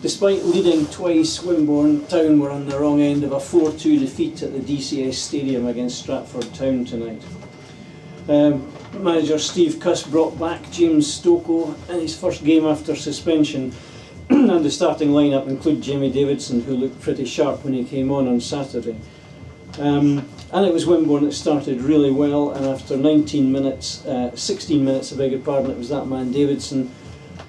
Despite leading twice, Wimborne Town were on the wrong end of a 4-2 defeat at the DCS Stadium against Stratford Town tonight. Manager Steve Cuss brought back James Stocco in his first game after suspension, and the starting lineup include Jamie Davidson, who looked pretty sharp when he came on Saturday. And it was Wimborne that started really well, and after 16 minutes, I beg your pardon, it was that man Davidson.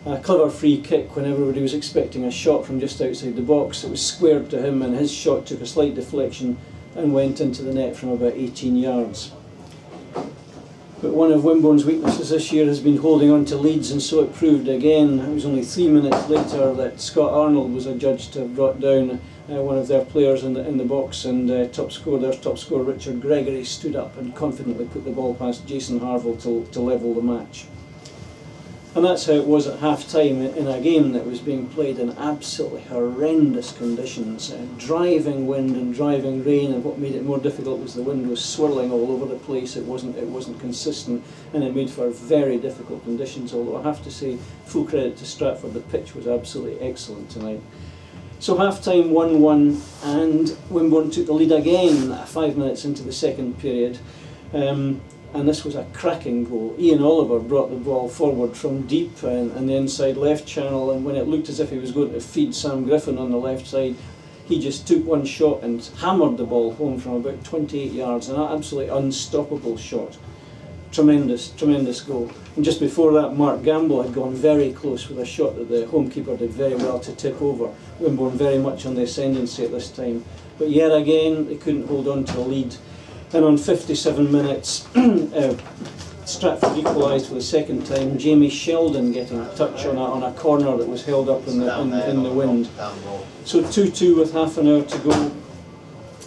A clever free kick when everybody was expecting a shot from just outside the box. It was squared to him, and his shot took a slight deflection and went into the net from about 18 yards. But one of Wimborne's weaknesses this year has been holding on to leads, and so it proved again. It was only 3 minutes later that Scott Arnold was adjudged to have brought down one of their players in the box, and their top scorer Richard Gregory stood up and confidently put the ball past Jason Harville to level the match. And that's how it was at half-time in a game that was being played in absolutely horrendous conditions. Driving wind and driving rain, and what made it more difficult was the wind was swirling all over the place. It wasn't consistent, and it made for very difficult conditions, although I have to say, full credit to Stratford, the pitch was absolutely excellent tonight. So half-time 1-1, and Wimborne took the lead again 5 minutes into the second period. And this was a cracking goal. Ian Oliver brought the ball forward from deep and the inside left channel, and when it looked as if he was going to feed Sam Griffin on the left side, he just took one shot and hammered the ball home from about 28 yards. An absolutely unstoppable shot. Tremendous, tremendous goal. And just before that, Mark Gamble had gone very close with a shot that the home keeper did very well to tip over. Wimborne very much on the ascendancy at this time. But yet again, they couldn't hold on to a lead. And on 57 minutes, Stratford equalised for the second time. Jamie Sheldon getting a touch on a corner that was held up in the wind. So 2-2 with half an hour to go.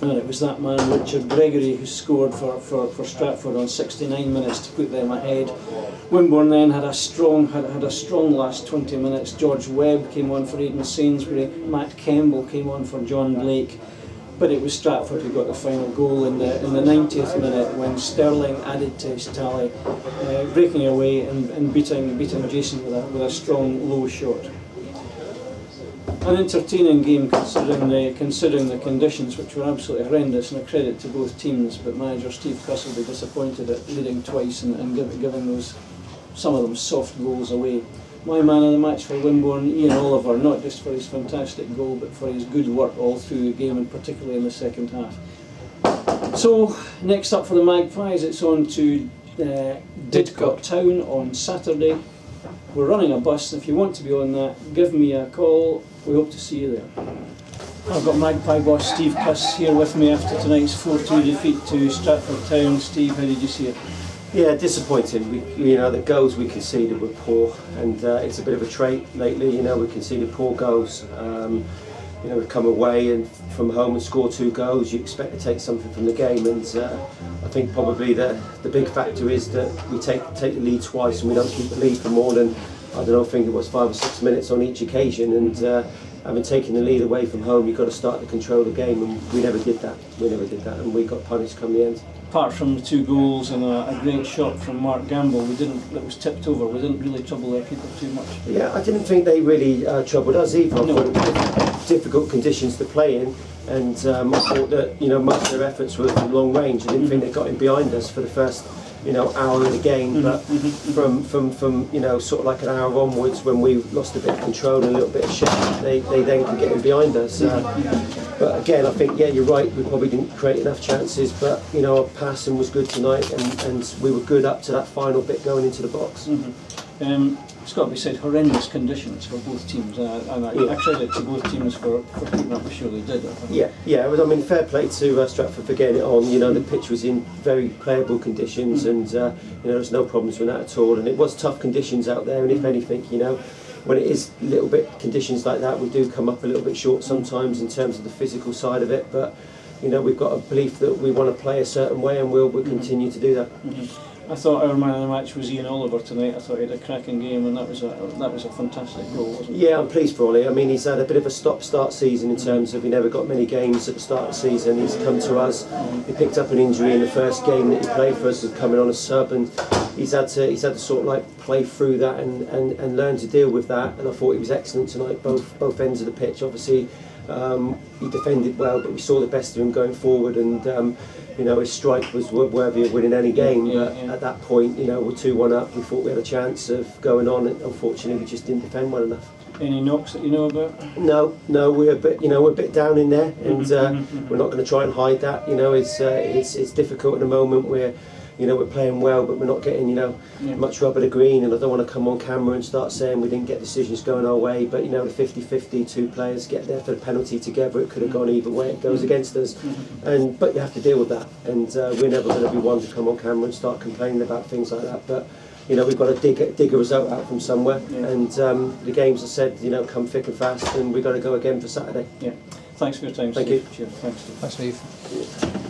And it was that man Richard Gregory who scored for Stratford on 69 minutes to put them ahead. Wimborne then had a strong last 20 minutes. George Webb came on for Aidan Sainsbury. Matt Kemble came on for John Blake. But it was Stratford who got the final goal in the 90th minute when Sterling added to his tally, breaking away and beating Jason with a strong low shot. An entertaining game considering the conditions, which were absolutely horrendous, and a credit to both teams. But manager Steve Cuss will be disappointed at leading twice and giving some of them soft goals away. My man of the match for Wimborne, Ian Oliver, not just for his fantastic goal, but for his good work all through the game, and particularly in the second half. So, next up for the Magpies, it's on to Didcot Town on Saturday. We're running a bus, and if you want to be on that, give me a call. We hope to see you there. I've got Magpie boss Steve Cuss here with me after tonight's 4-2 defeat to Stratford Town. Steve, how did you see it? Yeah, disappointing. The goals we conceded were poor, and it's a bit of a trait lately. We conceded poor goals. We've come away and from home and score 2 goals. You expect to take something from the game, and I think probably the big factor is that we take the lead twice and we don't keep the lead for more than, I think it was 5 or 6 minutes on each occasion. And having taken the lead away from home, you've got to start to control the game, and we never did that. And we got punished come the end. Apart from the 2 goals and a great shot from Mark Gamble, that was tipped over. We didn't really trouble their keeper too much. Yeah, I didn't think they really troubled us either. No. Difficult conditions to play in, and I thought that most of their efforts were from long range. I didn't think they got in behind us for the first hour of the game, but from sort of like an hour onwards, when we lost a bit of control and a little bit of shape, they then could get in behind us. But again, I think, yeah, you're right, we probably didn't create enough chances, but our passing was good tonight, and we were good up to that final bit going into the box. It's got to be said, horrendous conditions for both teams, and I credit to both teams for keeping up. I'm sure they did. Yeah. Fair play to Stratford for getting it on. The pitch was in very playable conditions, and there's no problems with that at all. And it was tough conditions out there, and if anything, when it is little bit conditions like that, we do come up a little bit short sometimes in terms of the physical side of it. But we've got a belief that we want to play a certain way, and we'll continue to do that. I thought our man of the match was Ian Oliver tonight. I thought he had a cracking game, and that was a fantastic goal, wasn't it? Yeah, I'm pleased for Ollie. I mean, he's had a bit of a stop-start season in terms of he never got many games at the start of the season. He's come to us. He picked up an injury in the first game that he played for us, coming on as sub, and he's had to sort of like play through that and learn to deal with that. And I thought he was excellent tonight, both ends of the pitch. Obviously, he defended well, but we saw the best of him going forward, and you know, his strike was worthy of winning any game. But at that point, you know, we're 2-1 up. We thought we had a chance of going on, and unfortunately, we just didn't defend well enough. Any knocks that you know about? No, we're a bit, you know, we're a bit down in there, and we're not going to try and hide that. You know, it's difficult at the moment where, you know, we're playing well, but we're not getting, you know, much rub of the green, and I don't want to come on camera and start saying we didn't get decisions going our way, but, you know, the 50-50, two players get there for the penalty together, it could have gone either way, it goes against us, but you have to deal with that, and we're never going to be one to come on camera and start complaining about things like that, but, you know, we've got to dig a result out from somewhere, and the games, I said, you know, come thick and fast, and we've got to go again for Saturday. Yeah. Thanks for your time, Thank Steve. you. Cheers. Thanks, Steve. Thanks, Steve.